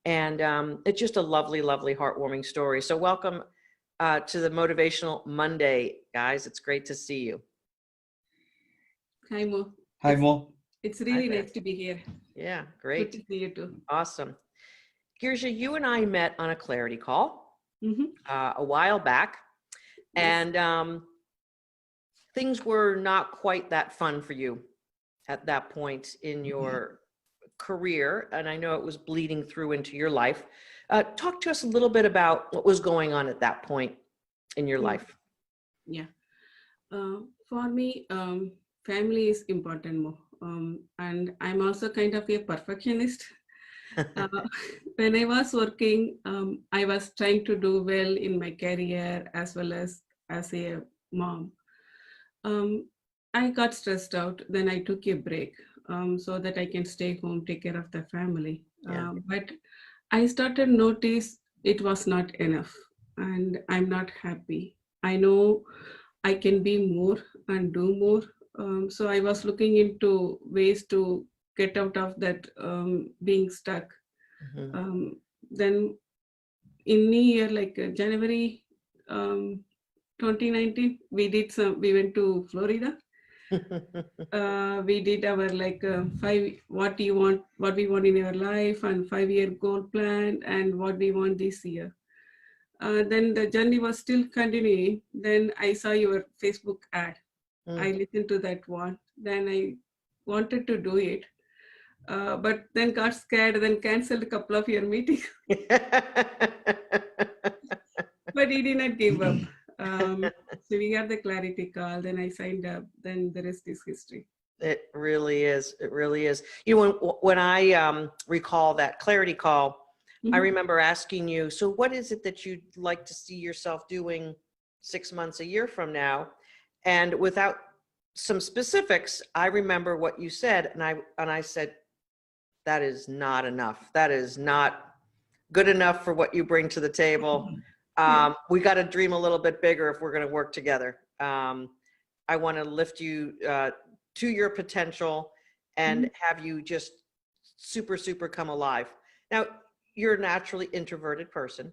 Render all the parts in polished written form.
And it's just a lovely, lovely, heartwarming story. So welcome to the Motivational Monday, guys. It's great to see you. Hi, Mo. Hi, Mo. It's really nice to be here. Yeah, great. Good to see you too. Awesome. Girija, you and I met on a clarity call a while back, and things were not quite that fun for you at that point in your career, and I know it was bleeding through into your life. Talk to us a little bit about what was going on at that point in your life. Yeah. For me, family is important, Mo. And I'm also kind of a perfectionist. When I was working, I was trying to do well in my career as well as a mom. I got stressed out. Then I took a break so that I can stay home, take care of the family. But I started notice it was not enough, and I'm not happy. I know I can be more and do more. So I was looking into ways to get out of that being stuck. Then in New Year, like January 2019, we went to Florida. We did our what we want in our life, and 5-year goal plan, and what we want this year. Then the journey was still continuing. Then I saw your Facebook ad. I listened to that one. Then I wanted to do it, but then got scared. Then canceled a couple of your meetings. But he did not give up. So we got the clarity call. Then I signed up. Then the rest is history. It really is. It really is. You know, when I recall that clarity call, I remember asking you, so what is it that you'd like to see yourself doing 6 months, a year from now? And without some specifics, I remember what you said, and I said, that is not enough. That is not good enough for what you bring to the table. We got to dream a little bit bigger if we're going to work together. I want to lift you to your potential and have you just super come alive. Now, you're a naturally introverted person.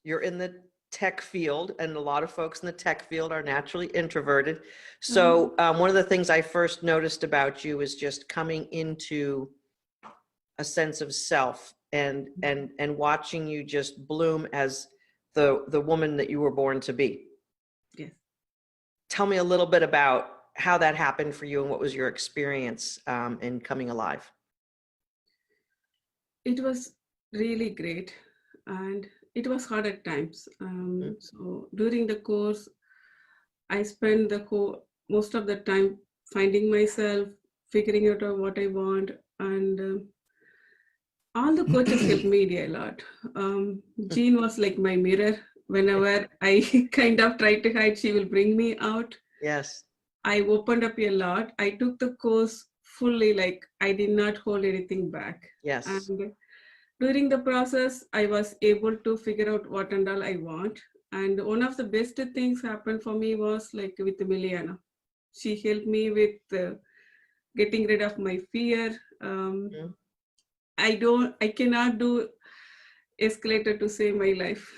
You're in the tech field, and a lot of folks in the tech field are naturally introverted. So one of the things I first noticed about you is just coming into a sense of self and watching you just bloom as the woman that you were born to be. Yes. Tell me a little bit about how that happened for you and what was your experience in coming alive. It was really great, and it was hard at times. So during the course, I spent most of the time finding myself, figuring out what I want, and all the coaches helped me a lot. Jean was like my mirror. Whenever I kind of tried to hide, she will bring me out. Yes. I opened up a lot. I took the course fully, like I did not hold anything back. Yes. And during the process, I was able to figure out what and all I want. And one of the best things happened for me was like with Miliana. She helped me with getting rid of my fear. I cannot do escalator to save my life.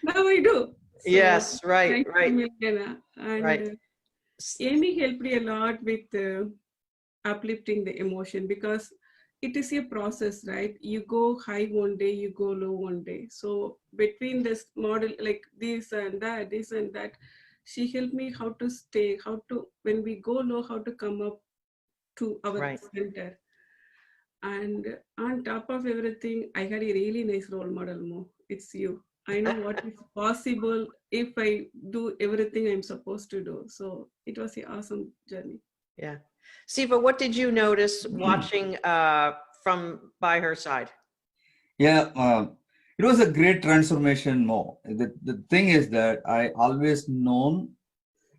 Now I do. So, yes, right. Miliana. And Amy helped me a lot with uplifting the emotion, because it is a process, right? You go high one day, you go low one day. So between this model, like this and that, she helped me how to stay, when we go low, how to come up to our center. And on top of everything, I had a really nice role model, Mo. It's you. I know what is possible if I do everything I'm supposed to do. So it was an awesome journey. Yeah. Siva, what did you notice watching from by her side? Yeah, it was a great transformation, Mo. The thing is that I always known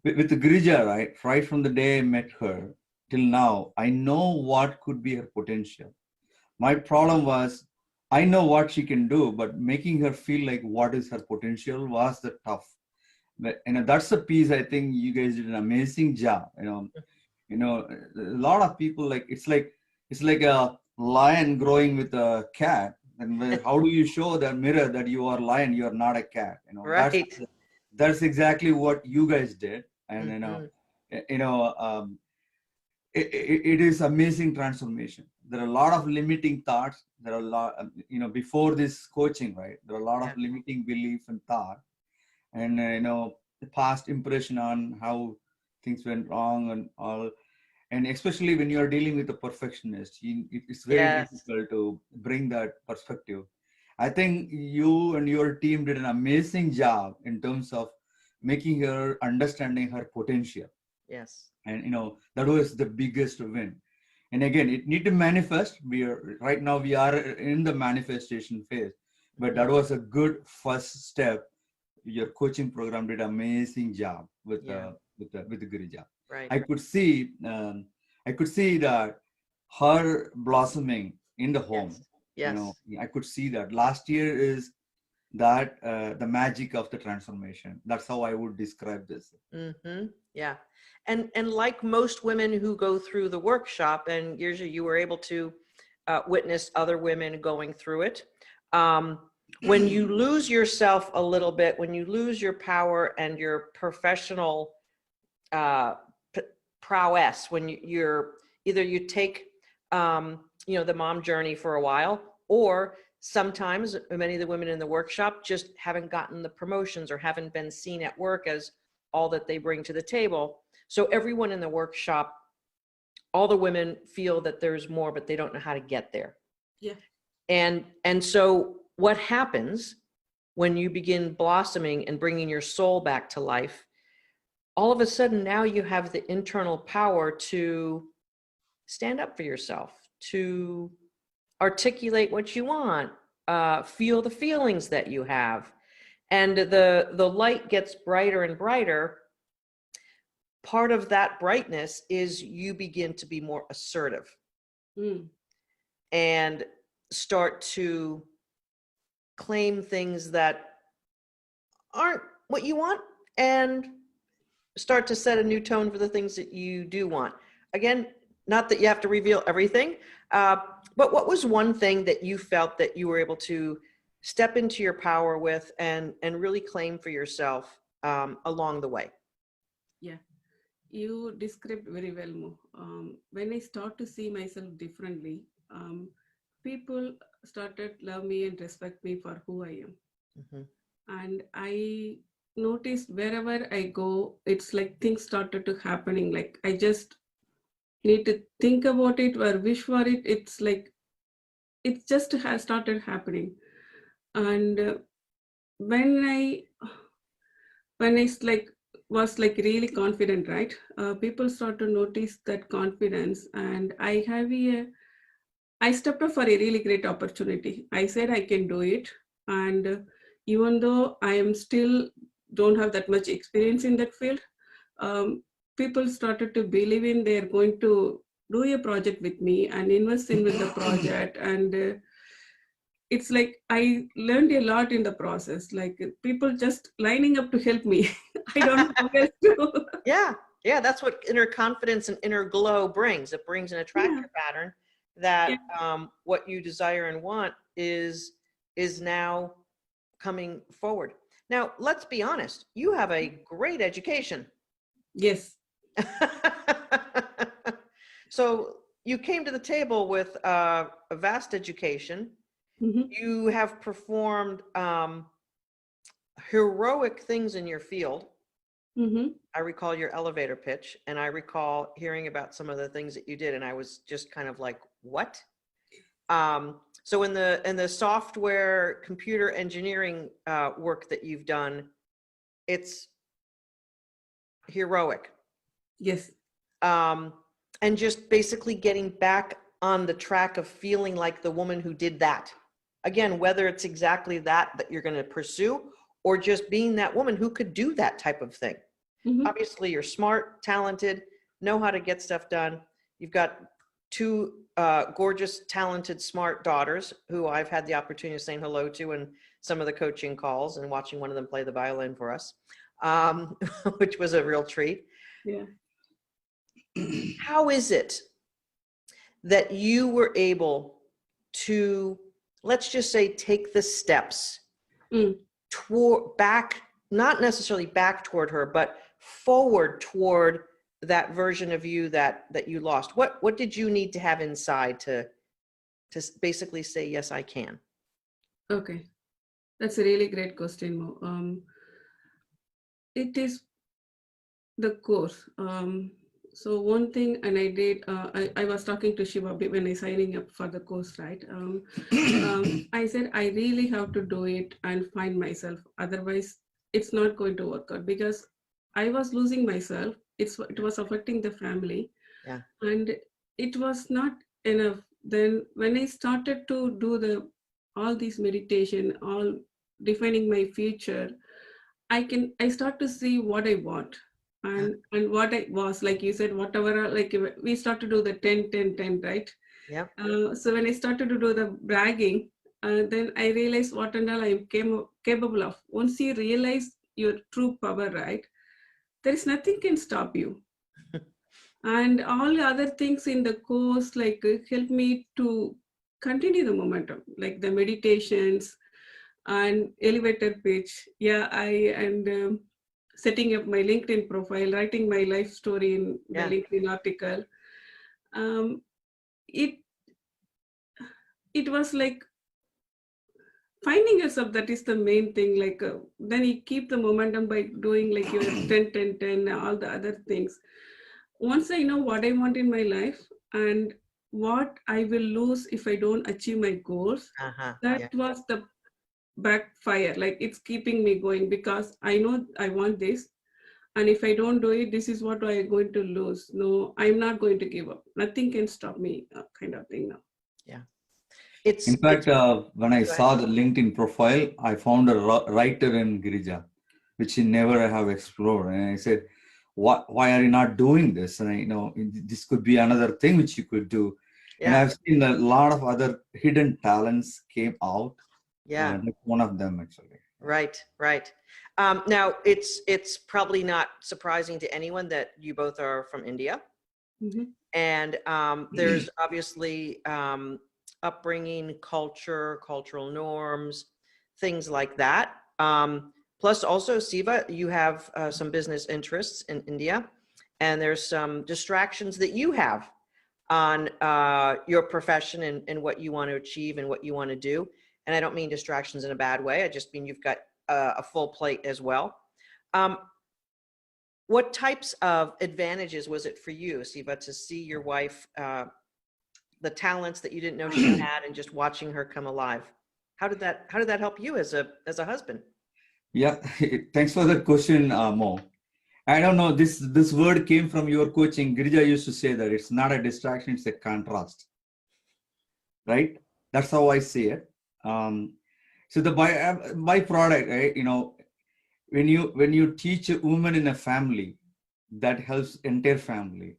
with Girija, right from the day I met her till now, I know what could be her potential. My problem was, I know what she can do, but making her feel like what is her potential was the tough. But, that's a piece I think you guys did an amazing job. A lot of people, it's like it's like a lion growing with a cat. And how do you show that mirror that you are lion, you are not a cat? You know, Right. that's exactly what you guys did. And Mhm. you know, it is amazing transformation. There are a lot of limiting thoughts. There are a lot, before this coaching, right? There are a lot Yeah. of limiting belief and thought, and the past impression on how things went wrong and all. And especially when you are dealing with a perfectionist, it's very Yes. difficult to bring that perspective. I think you and your team did an amazing job in terms of making her understanding her potential, Yes. and that was the biggest win. And again, it need to manifest. We are right now, we are in the manifestation phase, but that Mhm. was a good first step. Your coaching program did amazing job with Yeah. with the Girija. Right. I could see I could see that her blossoming in the home. Yes. Yes. I could see that last year is that the magic of the transformation. That's how I would describe this. Mm-hmm. Yeah. And like most women who go through the workshop, and Girija, you were able to witness other women going through it. Um, when you lose yourself a little bit, when you lose your power and your professional uh, p- prowess, when you're either you take the mom journey for a while, or sometimes many of the women in the workshop just haven't gotten the promotions or haven't been seen at work as all that they bring to the table. So everyone in the workshop, all the women feel that there's more, but they don't know how to get there. Yeah. And so what happens when you begin blossoming and bringing your soul back to life, all of a sudden now you have the internal power to stand up for yourself, to articulate what you want, feel the feelings that you have. And the light gets brighter and brighter. Part of that brightness is you begin to be more assertive Mm. and start to claim things that aren't what you want, and start to set a new tone for the things that you do want. Again, not that you have to reveal everything, but what was one thing that you felt that you were able to step into your power with and really claim for yourself along the way? Yeah. You described very well, Mo. When I start to see myself differently, people started love me and respect me for who I am. Mm-hmm. And I noticed wherever I go, it's like things started to happening. Like I just need to think about it or wish for it. It's like it just has started happening. And when I like was like really confident, right? People start to notice that confidence, and I stepped up for a really great opportunity. I said I can do it, and even though I am still don't have that much experience in that field, um, people started to believe in they're going to do a project with me and invest in with the project, and it's like I learned a lot in the process. Like people just lining up to help me. I don't know how else to. Yeah, that's what inner confidence and inner glow brings. It brings an Yeah, attractor pattern that yeah. what you desire and want is now coming forward. Now, let's be honest. You have a great education. Yes. So you came to the table with a vast education. Mm-hmm. You have performed heroic things in your field. Mm-hmm. I recall your elevator pitch, and I recall hearing about some of the things that you did, and I was just kind of like, what? So in the software computer engineering work that you've done, it's heroic. Yes. And just basically getting back on the track of feeling like the woman who did that. Again, whether it's exactly that you're going to pursue, or just being that woman who could do that type of thing. Mm-hmm. Obviously, you're smart, talented, know how to get stuff done. You've got two gorgeous, talented, smart daughters who I've had the opportunity of saying hello to in some of the coaching calls and watching one of them play the violin for us, which was a real treat. Yeah. How is it that you were able to, let's just say, take the steps toward back, not necessarily back toward her, but forward toward that version of you that you lost? What did you need to have inside to basically say, yes, I can? Okay, that's a really great question, Mo. It is the course. So one thing, and I did, I was talking to Shiva when I signing up for the course, right? I said, I really have to do it and find myself. Otherwise, it's not going to work out, because I was losing myself. It was affecting the family. Yeah. And it was not enough. Then when I started to do all these meditation, all defining my future, I start to see what I want and what I was, like you said, whatever, like we start to do the 10 10 10, right? Yeah. So when I started to do the bragging, then I realized what and all I'm capable of. Once you realize your true power, right, there is nothing can stop you. And all the other things in the course, like help me to continue the momentum, like the meditations and elevator pitch. Yeah, and setting up my LinkedIn profile, writing my life story in the Yeah. LinkedIn article. Um, it it was like finding yourself. That is the main thing. Like then you keep the momentum by doing like your 10 10 10, all the other things. Once I know what I want in my life and what I will lose if I don't achieve my goals, that Yeah. was the backfire. Like it's keeping me going, because I know I want this. And if I don't do it, this is what I'm going to lose. No, I'm not going to give up. Nothing can stop me, kind of thing now. Yeah. In fact, when I saw the LinkedIn profile, I found a writer in Girija, which she never have explored. And I said, why are you not doing this? And this could be another thing which you could do. Yeah. And I've seen a lot of other hidden talents came out. Yeah. That's one of them, actually. Right. Now it's probably not surprising to anyone that you both are from India. Mm-hmm. And there's obviously upbringing, cultural norms, things like that. Plus also, Siva, you have some business interests in India, and there's some distractions that you have on your profession and what you want to achieve and what you want to do. And I don't mean distractions in a bad way. I just mean you've got a full plate as well. What types of advantages was it for you, Siva, to see your wife, the talents that you didn't know she had, and just watching her come alive? How did that help you as a husband? Yeah, thanks for that question, Mo. I don't know, this word came from your coaching. Girija used to say that it's not a distraction, it's a contrast. Right? That's how I see it. So the byproduct, right? When you teach a woman in a family, that helps entire family.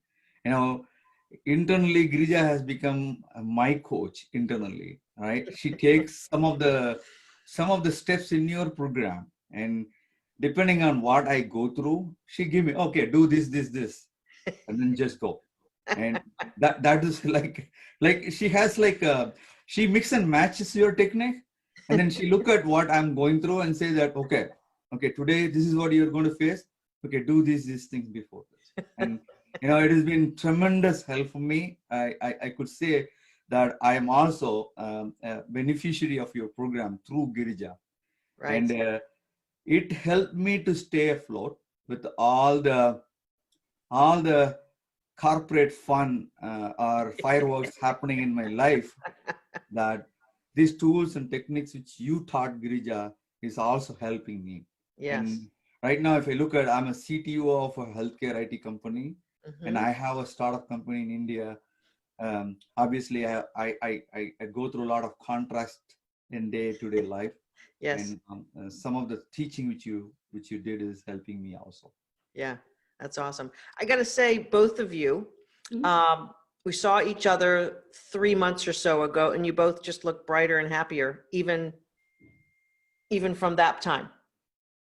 Internally, Girija has become my coach internally. Right? She takes some of the steps in your program, and depending on what I go through, she give me, okay, do this, and then just go. And that is like she has she mix and matches your technique, and then she look at what I'm going through and say that, okay, today this is what you're going to face. Okay, do these things before this. And it has been tremendous help for me. I could say that I am also a beneficiary of your program through Girija. Right. And it helped me to stay afloat with all the corporate fun or fireworks happening in my life. That these tools and techniques which you taught, Girija, is also helping me. Yes. And right now, if I look at, I'm a CTO of a healthcare IT company, and I have a startup company in India. Obviously, I go through a lot of contrast in day-to-day life. Yes. And some of the teaching which you did is helping me also. Yeah, that's awesome. I got to say, both of you, we saw each other 3 months or so ago, and you both just look brighter and happier, even from that time.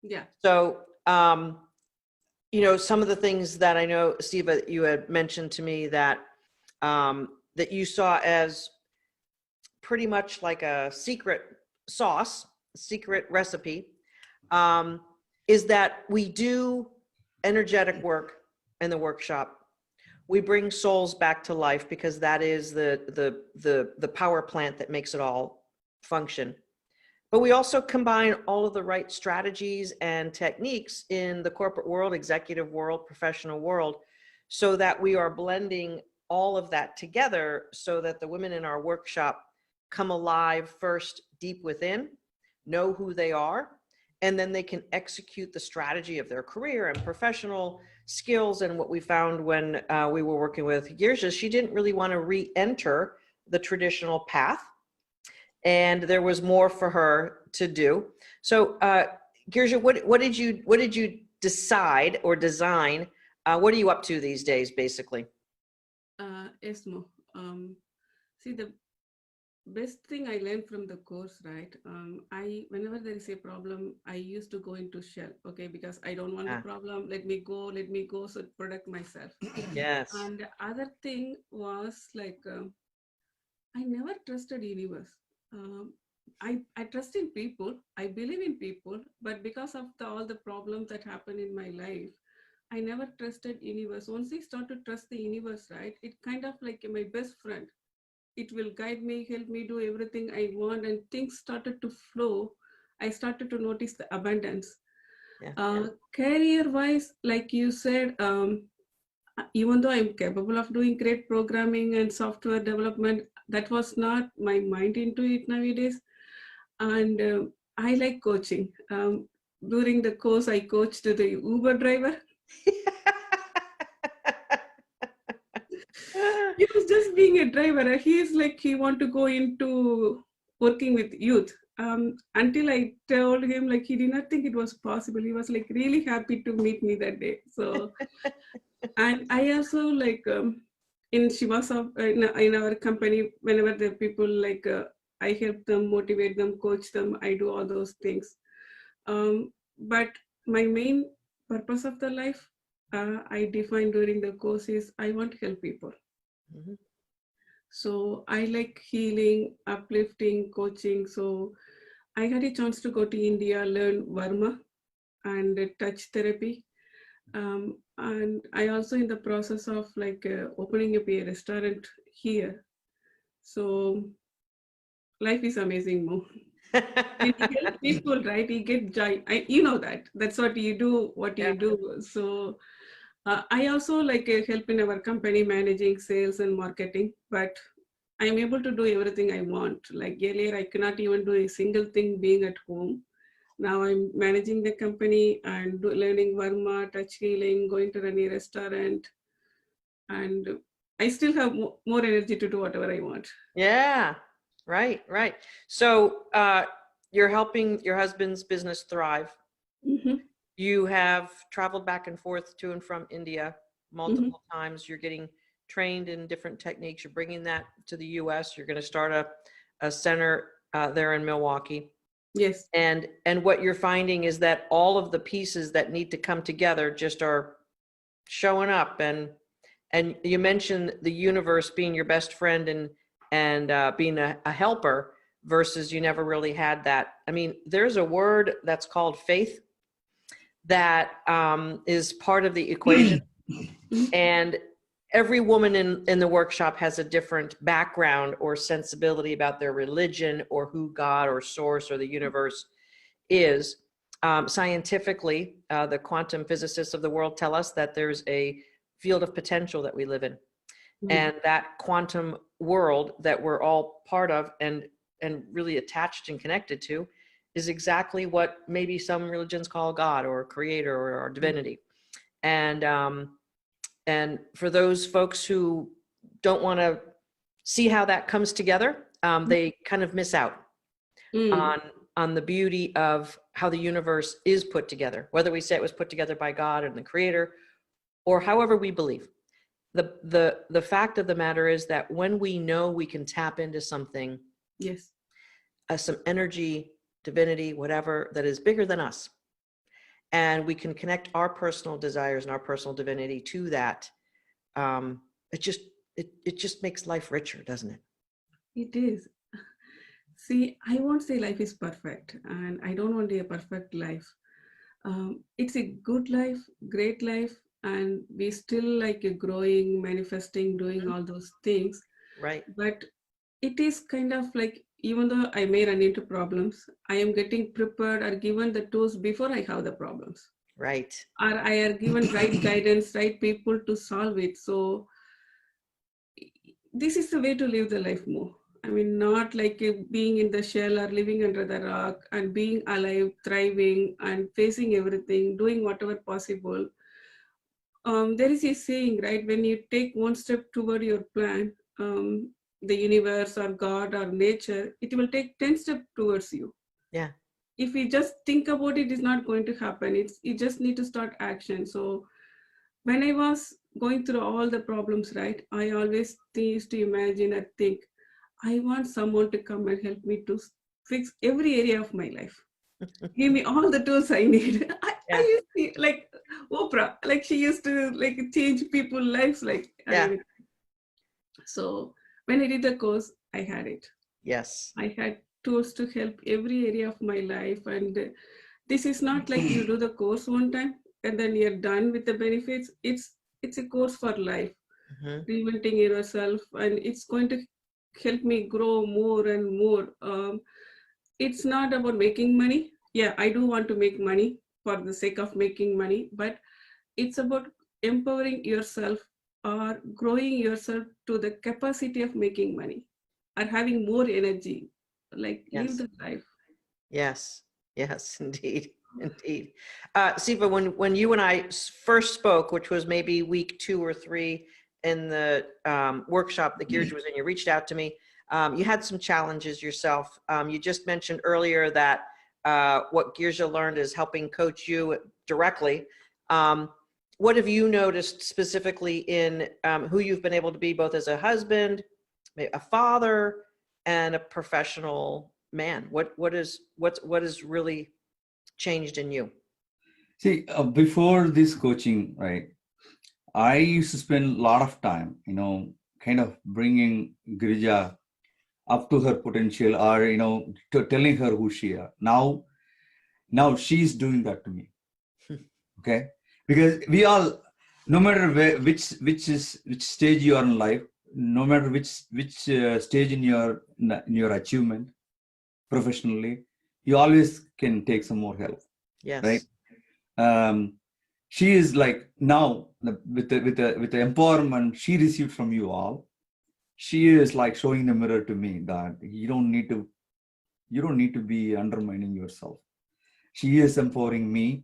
Yeah. So, some of the things that I know, Siva, you had mentioned to me that that you saw as pretty much like a secret sauce, secret recipe, is that we do energetic work in the workshop. We bring souls back to life because that is the power plant that makes it all function. But we also combine all of the right strategies and techniques in the corporate world, executive world, professional world, so that we are blending all of that together so that the women in our workshop come alive first deep within, know who they are, and then they can execute the strategy of their career and professional skills. And what we found when we were working with Girija, she didn't really want to re-enter the traditional path, and there was more for her to do. So Girija, what did you decide or design? What are you up to these days, basically? Yes, Mo. See, the best thing I learned from the course, right? Whenever there is a problem, I used to go into shell, okay, because I don't want the problem. Let me go, so protect myself. Yes. And the other thing was like, I never trusted universe. I trust in people. I believe in people, but because of all the problems that happened in my life, I never trusted universe. Once I start to trust the universe, right, it kind of like my best friend. It will guide me, help me do everything I want, and things started to flow. I started to notice the abundance. Career-wise, like you said, even though I'm capable of doing great programming and software development, that was not my mind into it nowadays. And I like coaching. During the course, I coached the Uber driver. He was just being a driver. He want to go into working with youth. Until I told him, like, he did not think it was possible. He was like really happy to meet me that day. So, and I also like in Shivasa, in our company, whenever the people like, I help them, motivate them, coach them. I do all those things. But my main purpose of the life, I defined during the course is I want to help people. Mm-hmm. So I like healing, uplifting, coaching. So I had a chance to go to India, learn Varma and touch therapy. And I also in the process of like opening up a restaurant here. So life is amazing, Mo. When you help people, right, you get joy. You know that. That's what you do, you do. So I also like help in our company managing sales and marketing, but I'm able to do everything I want. Like earlier, I cannot even do a single thing being at home. Now I'm managing the company and learning Varma, touch healing, going to run a restaurant, and I still have more energy to do whatever I want. Yeah, right. So you're helping your husband's business thrive. Mm-hmm. You have traveled back and forth to and from India multiple times. You're getting trained in different techniques. You're bringing that to the US. You're going to start a center there in Milwaukee. Yes. And what you're finding is that all of the pieces that need to come together just are showing up. And you mentioned the universe being your best friend and being a helper versus you never really had that. I mean, there's a word that's called faith that is part of the equation. And every woman in the workshop has a different background or sensibility about their religion or who God or source or the universe is. Scientifically, the quantum physicists of the world tell us that there's a field of potential that we live in. And that quantum world that we're all part of and really attached and connected to is exactly what maybe some religions call God or creator or divinity. And for those folks who don't want to see how that comes together, they kind of miss out on the beauty of how the universe is put together, whether we say it was put together by God and the creator or however we believe. The fact of the matter is that when we know we can tap into something, yes, some energy, divinity, whatever, that is bigger than us, and we can connect our personal desires and our personal divinity to that, it just it just makes life richer, doesn't it? It is. See, I won't say life is perfect, and I don't want a perfect life. It's a good life, great life, and we still like growing, manifesting, doing Mhm. all those things. Right. But it is kind of like, even though I may run into problems, I am getting prepared or given the tools before I have the problems, Right. or I are given right guidance, right people to solve it. So this is the way to live the life more. I mean, not like being in the shell or living under the rock, and being alive, thriving, and facing everything, doing whatever possible. There is a saying, right? When you take one step toward your plan, the universe or God or nature, it will take 10 steps towards you. Yeah. If we just think about it, it's not going to happen. You just need to start action. So when I was going through all the problems, right, I always used to imagine and think, I want someone to come and help me to fix every area of my life. Give me all the tools I need. I Yeah. used to, like Oprah, like she used to like change people's lives, like Yeah. so when I did the course, I had it. Yes. I had tools to help every area of my life, and this is not like you do the course one time and then you're done with the benefits. It's a course for life, Hmm. reinventing yourself, and it's going to help me grow more and more. It's not about making money. Yeah, I do want to make money for the sake of making money, but it's about empowering yourself or growing yourself to the capacity of making money or having more energy, like live Yes. the life. Yes. Yes, indeed. Indeed. Siva, when you and I first spoke, which was maybe week 2 or 3 in the workshop that Girija was in, you reached out to me. You had some challenges yourself. You just mentioned earlier that what Girija learned is helping coach you directly. What have you noticed specifically in who you've been able to be both as a husband, a father, and a professional man? What is really changed in you? See, before this coaching, right, I used to spend a lot of time, kind of bringing Girija up to her potential, or telling her who she is. Now she's doing that to me. Okay, because we all, no matter which stage you are in life, no matter which stage in your achievement professionally, you always can take some more help, right? Yes. She is like now with the empowerment she received from you all. She is like showing the mirror to me that you don't need to be undermining yourself. She is empowering me,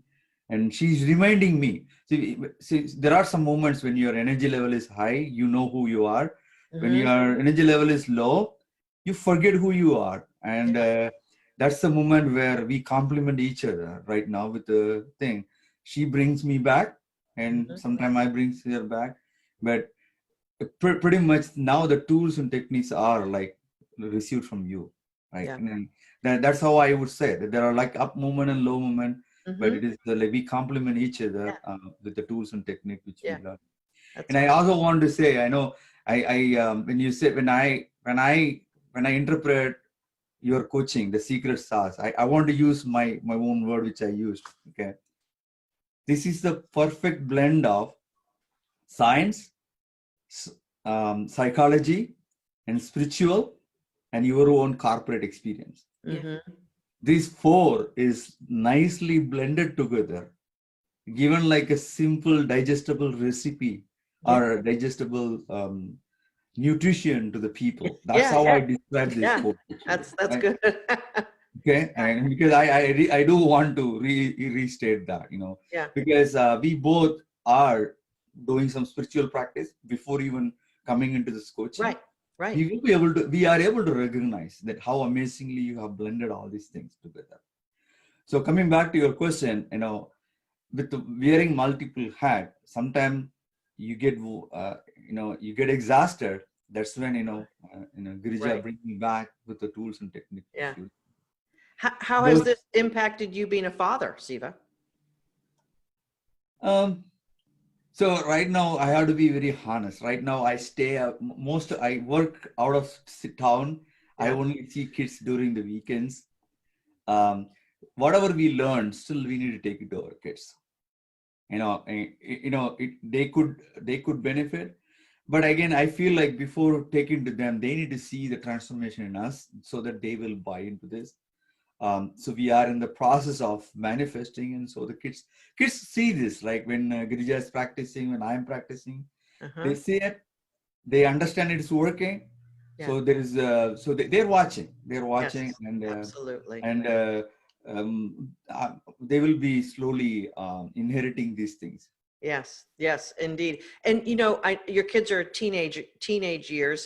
and she's reminding me. See, there are some moments when your energy level is high, you know who you are. When Mm-hmm. your energy level is low, you forget who you are. And that's the moment where we complement each other right now with the thing. She brings me back, and Mm-hmm. sometimes I bring her back. But pretty much now the tools and techniques are like received from you, right? Yeah. And then that's how I would say that there are like up movement and low movement, but Mm-hmm. it is like we complement each Yeah. other with the tools and technique which we Yeah. learn. That's And I awesome. also want to say, I know when you say when I interpret your coaching, the secret sauce, I want to use my own word which I used. Okay, this is the perfect blend of science, psychology, and spiritual, and your own corporate experience. Yeah. Mm-hmm. These four is nicely blended together, given like a simple digestible recipe Yeah. or digestible nutrition to the people. That's Yeah. how Yeah. I describe this Yeah. course. Actually. That's Right? good. Okay, and because I do want to restate that, Yeah. because we both are doing some spiritual practice before even coming into this coaching. Right. Right. We are able to recognize that how amazingly you have blended all these things together. So coming back to your question, with wearing multiple hats, sometimes you get exhausted. That's when Girija Right. brings me back with the tools and techniques. Yeah. How has Those, this impacted you being a father, Siva? um, So right now I have to be very honest. Right now I stay I work out of town. I Yeah. only see kids during the weekends. Whatever we learn, still we need to take it to our kids. They could benefit, but again, I feel like before taking to them, they need to see the transformation in us so that they will buy into this. So we are in the process of manifesting, and so the kids see this. Like when Girija is practicing, when I'm practicing, Uh-huh. they see it, they understand it's working. Yeah. So there is they're watching, Yes, and absolutely. and they will be slowly inheriting these things. Yes, yes, indeed. And your kids are teenage years,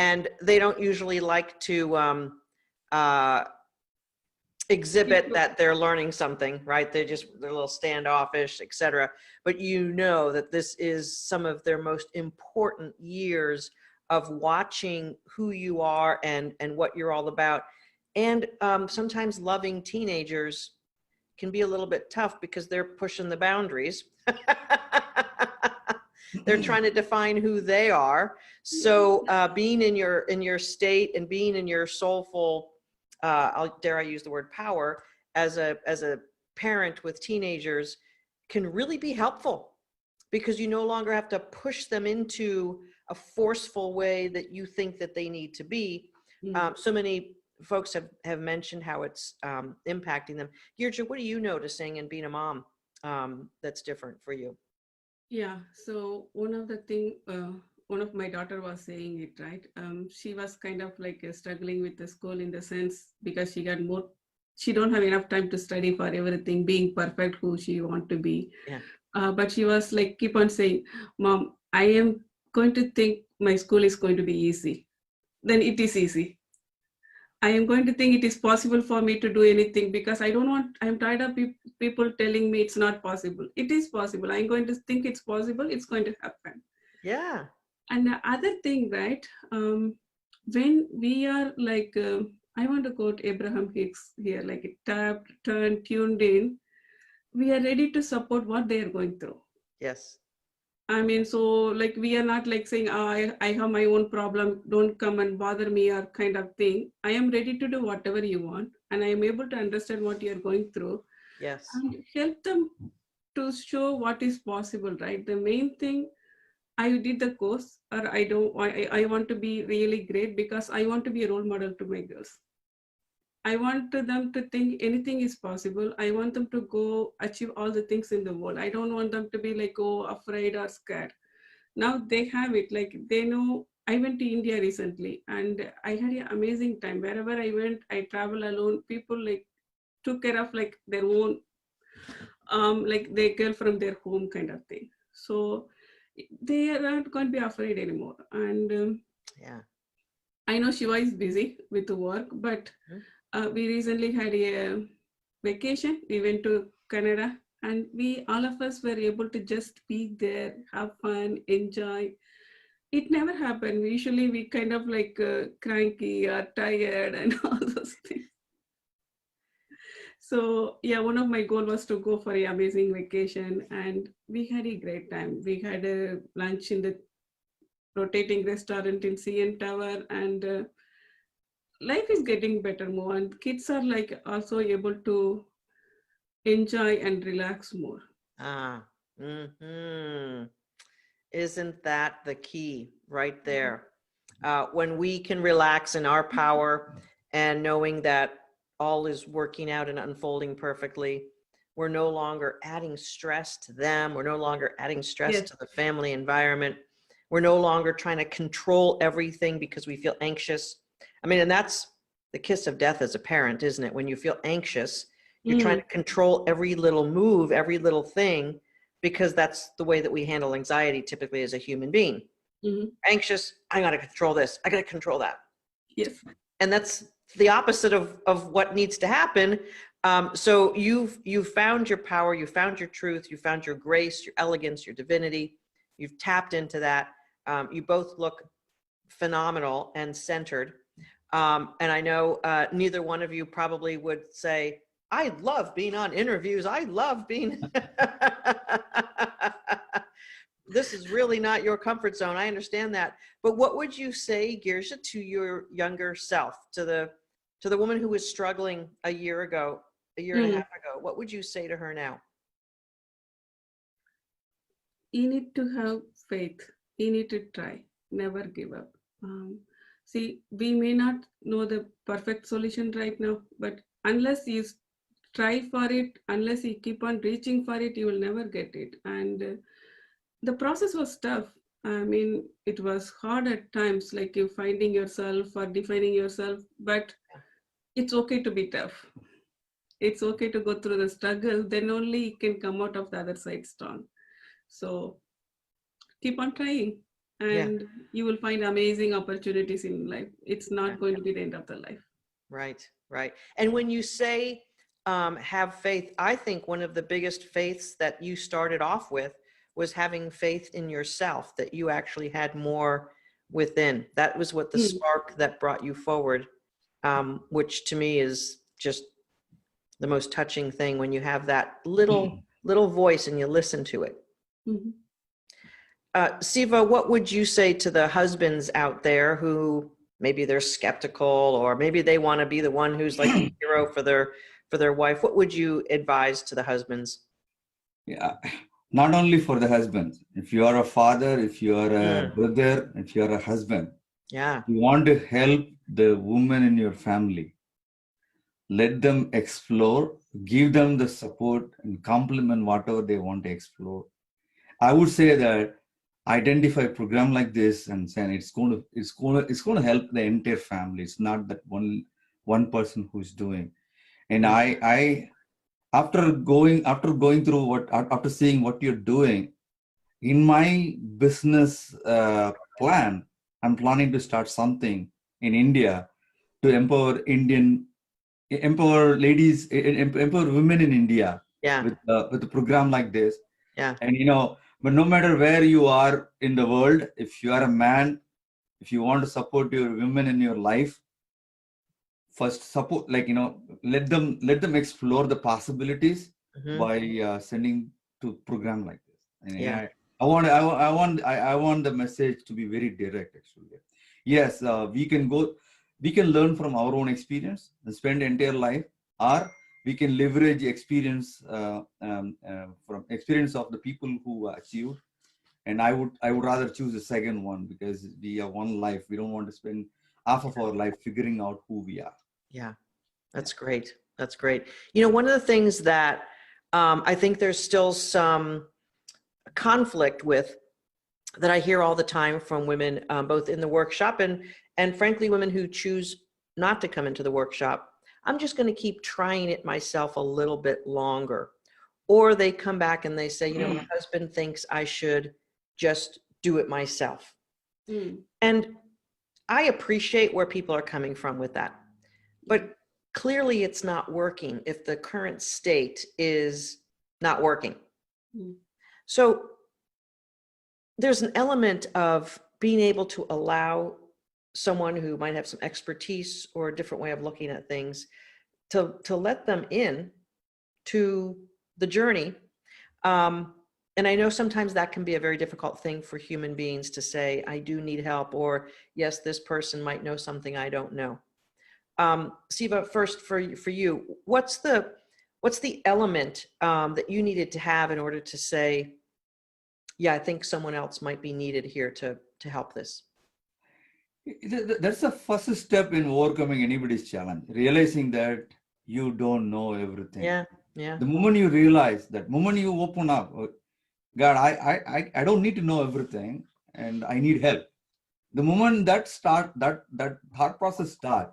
and they don't usually like to uh, exhibit that they're learning something, right? They're a little standoffish, etc. But that this is some of their most important years of watching who you are and what you're all about. And sometimes loving teenagers can be a little bit tough because they're pushing the boundaries. They're trying to define who they are. So being in your state and being in your soulful, dare I use the word power, as a parent with teenagers can really be helpful, because you no longer have to push them into a forceful way that you think that they need to be. So many folks have mentioned how it's impacting them. Girija, what are you noticing in being a mom that's different for you? Yeah, so one of my daughter was saying it, right? She was kind of like struggling with the school in the sense because she don't have enough time to study for everything, being perfect who she want to be. Yeah. But she was like, keep on saying, Mom, I am going to think my school is going to be easy. Then it is easy. I am going to think it is possible for me to do anything because I'm tired of people telling me it's not possible. It is possible. I'm going to think it's possible. It's going to happen. Yeah. And the other thing, right? When we are like, I want to quote Abraham Hicks here, like tapped, turned, tuned in, we are ready to support what they are going through. Yes. I mean, so like we are not like saying, oh, I have my own problem, don't come and bother me or kind of thing. I am ready to do whatever you want and I am able to understand what you are going through Yes. and help them to show what is possible, right? The main thing, I did the course or I want to be really great because I want to be a role model to my girls. I want them to think anything is possible. I want them to go achieve all the things in the world. I don't want them to be like, oh, afraid or scared. Now they have it, like they know. I went to India recently and I had an amazing time. Wherever I went, I travel alone. People like took care of like their own, like their girl from their home kind of thing. So they are not going to be afraid anymore. And Yeah. I know Shiva is busy with the work, but we recently had a vacation. We went to Canada and all of us were able to just be there, have fun, enjoy. It never happened. Usually we kind of like cranky or tired and all those things. So yeah, one of my goal was to go for an amazing vacation and we had a great time. We had a lunch in the rotating restaurant in CN Tower and life is getting better more and kids are like also able to enjoy and relax more. Ah. Isn't that the key right there? When we can relax in our power and knowing that all is working out and unfolding perfectly, we're no longer adding stress to them. We're no longer adding stress Yes. to the family environment. We're no longer trying to control everything because we feel anxious. I mean, and that's the kiss of death as a parent, isn't it? When you feel anxious, you're trying to control every little move, every little thing, because that's the way that we handle anxiety typically as a human being. Anxious, I got to control this, I got to control that. Yes. And that's the opposite of what needs to happen. So you've found your power, you found your truth, you found your grace, your elegance, your divinity. You've tapped into that. You both look phenomenal and centered. And I know neither one of you probably would say, I love being on interviews. I love being, this is really not your comfort zone. I understand that. But what would you say, Girija, to your younger self, to the woman who was struggling a year ago, a year and a half ago? What would you say to her now? You need to have faith. You need to try. Never give up. See, we may not know the perfect solution right now, but unless you try for it, unless you keep on reaching for it, you will never get it. And the process was tough. I mean, it was hard at times, like you finding yourself or defining yourself, but it's okay to be tough. It's okay to go through the struggle, then only you can come out of the other side strong. So keep on trying and you will find amazing opportunities in life. It's not going to be the end of the life. Right, right. And when you say have faith, I think one of the biggest faiths that you started off with was having faith in yourself, that you actually had more within. That was what the spark that brought you forward, which to me is just the most touching thing, when you have that little voice and you listen to it. Siva, what would you say to the husbands out there who maybe they're skeptical, or maybe they want to be the one who's like a hero for their wife? What would you advise to the husbands? Yeah, not only for the husbands. If you are a father, if you are a brother, if you are a husband, you want to help the women in your family, let them explore, give them the support and compliment whatever they want to explore. I would say that identify a program like this and say it's going to help the entire family. It's not that one person who's doing. And I after going through after seeing what you're doing in my business plan, I'm planning to start something in India to empower ladies, empower women in India with a program like this. And but no matter where you are in the world, if you are a man, if you want to support your women in your life, first support, let them explore the possibilities by sending to program like this. And I want the message to be very direct. Actually, yes, we can learn from our own experience and spend entire life, or we can leverage experience from experience of the people who achieved. And I would rather choose the second one, because we have one life. We don't want to spend half of our life figuring out who we are. Yeah, that's great. That's great. One of the things that I think there's still some conflict with, that I hear all the time from women, both in the workshop and frankly, women who choose not to come into the workshop. I'm just going to keep trying it myself a little bit longer. Or they come back and they say, my husband thinks I should just do it myself. And I appreciate where people are coming from with that. But clearly it's not working if the current state is not working. So there's an element of being able to allow someone who might have some expertise or a different way of looking at things to let them in to the journey. And I know sometimes that can be a very difficult thing for human beings to say, I do need help, or yes, this person might know something I don't know. Siva, first for you, what's the element that you needed to have in order to say, yeah, I think someone else might be needed here to help this? That's the first step in overcoming anybody's challenge, realizing that you don't know everything. Yeah. The moment you realize that, moment you open up, God, I don't need to know everything, and I need help. The moment that thought process start,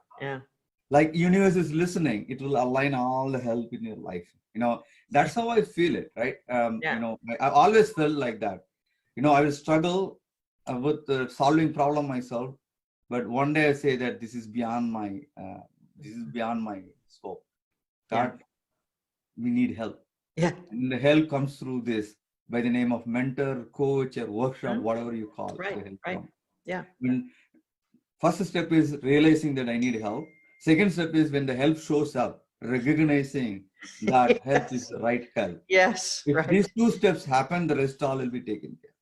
like universe is listening, it will align all the help in your life. That's how I feel it, right? I always felt like that. I will struggle with solving problem myself, but one day I say that this is beyond my scope. God, we need help. And the help comes through this by the name of mentor, coach, or workshop, whatever you call it. When first step is realizing that I need help. Second step is when the help shows up, recognizing that help is the right help. Yes, If these two steps happen, the rest all will be taken care.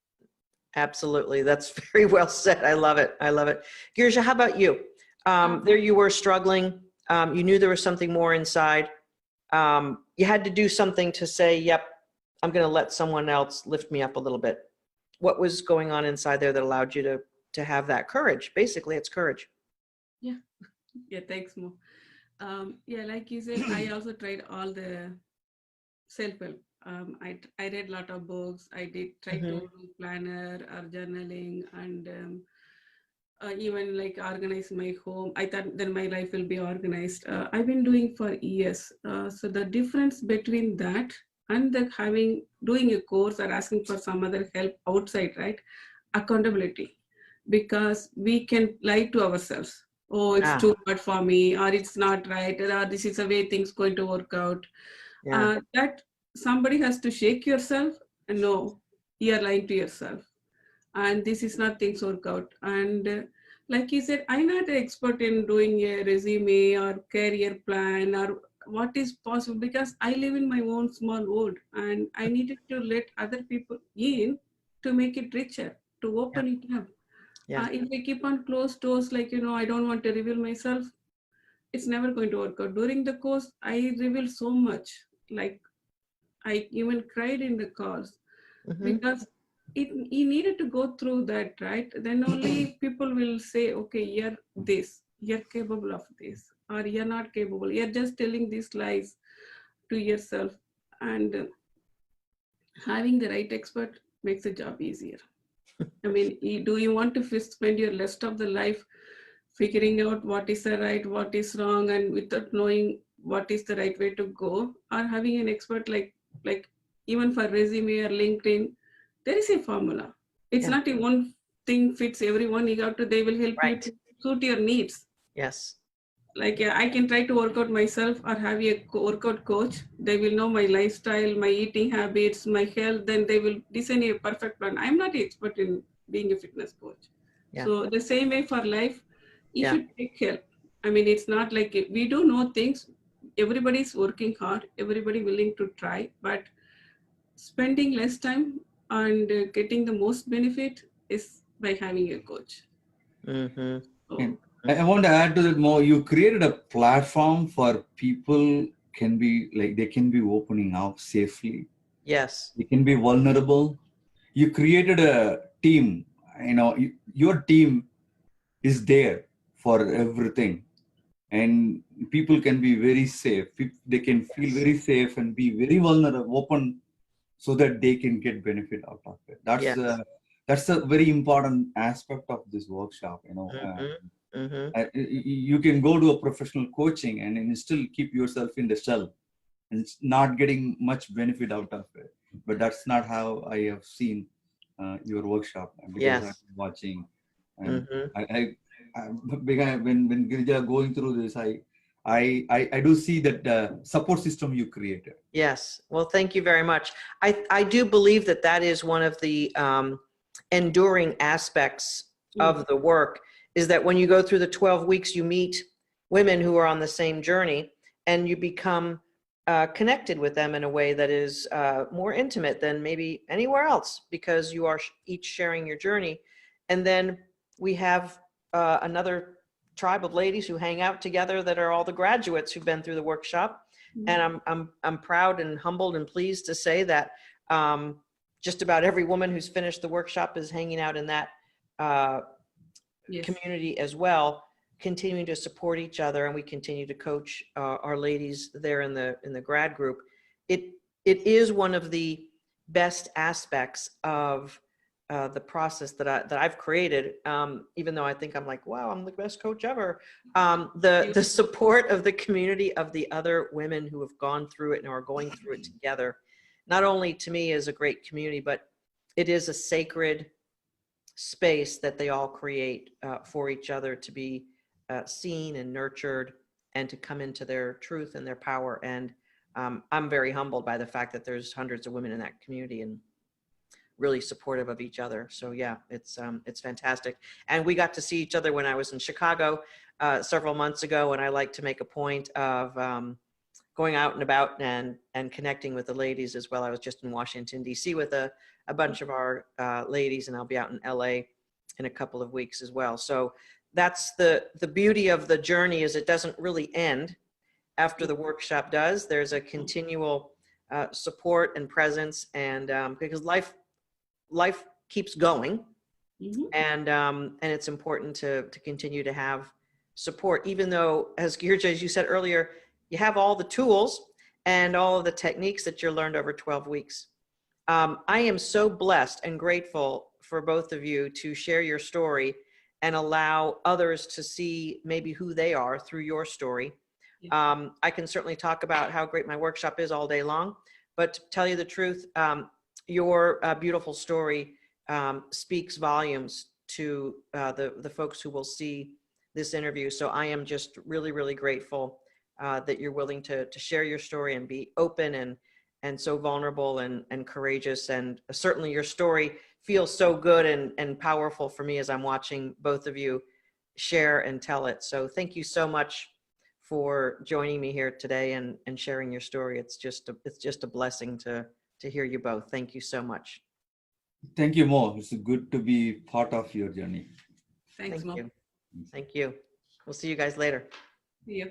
Absolutely. That's very well said. I love it. I love it. Girija, how about you? There you were struggling. You knew there was something more inside. You had to do something to say, yep, I'm going to let someone else lift me up a little bit. What was going on inside there that allowed you to have that courage? Basically, it's courage. Yeah. Yeah, thanks, Mo. Yeah, like you said, I also tried all the self-help. I read a lot of books. I did try to do planner or journaling, and even like organize my home. I thought then my life will be organized. I've been doing for years. So the difference between that and the doing a course or asking for some other help outside, right? Accountability, because we can lie to ourselves. Oh, it's too hard for me, or it's not right, or this is the way things going to work out. That somebody has to shake yourself and no, you're lying to yourself, and this is not things work out. And like you said, I'm not an expert in doing a resume or career plan or what is possible, because I live in my own small world and I needed to let other people in to make it richer, to open it up. If I keep on closed doors, like, I don't want to reveal myself, it's never going to work out. During the course, I revealed so much. Like, I even cried in the calls because you needed to go through that, right? Then only people will say, okay, you're this, you're capable of this, or you're not capable. You're just telling these lies to yourself. And having the right expert makes the job easier. I mean, do you want to spend your rest of the life figuring out what is the right, what is wrong, and without knowing what is the right way to go, or having an expert like even for resume or LinkedIn, there is a formula. It's not a one thing fits everyone. They will help you to suit your needs. Yes. Like I can try to work out myself or have a workout coach. They will know my lifestyle, my eating habits, my health. Then they will design a perfect plan. I'm not an expert in being a fitness coach. So the same way for life, you should take help. I mean, it's not like we do know things. Everybody's working hard. Everybody willing to try, but spending less time and getting the most benefit is by having a coach. And I want to add to that more. You created a platform for people they can be opening up safely. Yes. They can be vulnerable. You created a team. Your team is there for everything, and people can be very safe. They can feel very safe and be very vulnerable, open, so that they can get benefit out of it. That's a very important aspect of this workshop. You can go to a professional coaching and still keep yourself in the shell and not getting much benefit out of it. But that's not how I have seen your workshop, because I'm watching. And when Girija going through this, I do see that support system you created. Yes. Well, thank you very much. I do believe that is one of the enduring aspects of the work, is that when you go through the 12 weeks, you meet women who are on the same journey and you become connected with them in a way that is more intimate than maybe anywhere else, because you are each sharing your journey. And then we have another tribe of ladies who hang out together that are all the graduates who've been through the workshop. And I'm proud and humbled and pleased to say that just about every woman who's finished the workshop is hanging out in that community as well, continuing to support each other, and we continue to coach our ladies there in the grad group. It is one of the best aspects of the process that I've created, even though I think I'm like, wow, I'm the best coach ever. The support of the community of the other women who have gone through it and are going through it together, not only to me is a great community, but it is a sacred space that they all create for each other to be seen and nurtured and to come into their truth and their power. And I'm very humbled by the fact that there's hundreds of women in that community and really supportive of each other. So yeah, it's fantastic. And we got to see each other when I was in Chicago several months ago, and I like to make a point of going out and about and connecting with the ladies as well. I was just in Washington, D.C. with a bunch of our ladies, and I'll be out in L.A. in a couple of weeks as well. So that's the beauty of the journey, is it doesn't really end after the workshop does. There's a continual support and presence, and because life keeps going, and it's important to continue to have support, even though, as Girija, as you said earlier, you have all the tools and all of the techniques that you learned over 12 weeks. I am so blessed and grateful for both of you to share your story and allow others to see maybe who they are through your story. I can certainly talk about how great my workshop is all day long, but to tell you the truth, your beautiful story speaks volumes to the folks who will see this interview. So I am just really, really grateful that you're willing to share your story and be open and so vulnerable and courageous. And certainly your story feels so good and powerful for me as I'm watching both of you share and tell it. So thank you so much for joining me here today and sharing your story. It's just a blessing to hear you both. Thank you so much. Thank you, Mo. It's good to be part of your journey. Thanks, Thank Mo. you. Thank you. We'll see you guys later. See you.